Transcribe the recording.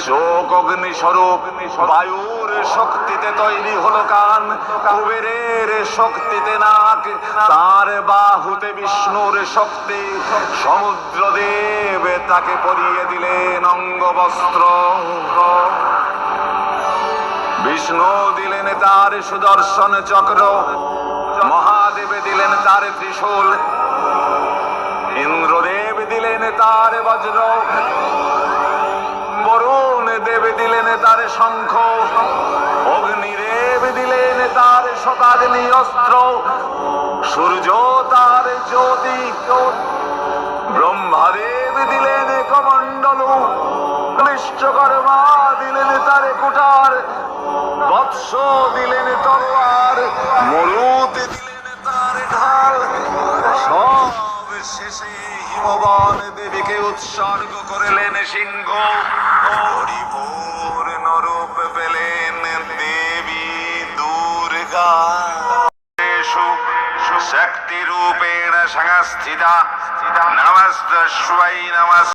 চোখ অগ্নিস্বরূপ, বায়ুর শক্তিতে তৈরি হলো কান, কুবেরের শক্তিতে নাক, তার বাহুতে বিষ্ণুর শক্তি। সমুদ্রদেব তাকে পরিয়ে দিলেন অঙ্গবস্ত্র, বিষ্ণু দিলেন তার সুদর্শন চক্র, মহাদেব দিলেন তার ত্রিশূল, ইন্দ্রদেব দিলেন তার বজ্র, বরুণ দেব দিলেন তার শঙ্খ, অগ্নিদেব দিলেন তার শতাগ্নি অস্ত্র, সূর্য তার জ্যোতি, ব্রহ্মাদেব দিলেন কমণ্ডলু, বিশ্বকর্মা দিলেন তার কুঠার, বৎস দিলেন তলোয়ার, মরুতে দিলেন তার ঢাল। সব শেষে হিমবান দেবীকে উৎসর্গ করলেন সিংহ। পরিপূর্ণ রূপ পেলেন দেবী দুর্গা। শক্তি রূপেণ সংস্থিতা, নমস্তস্मै নমঃ।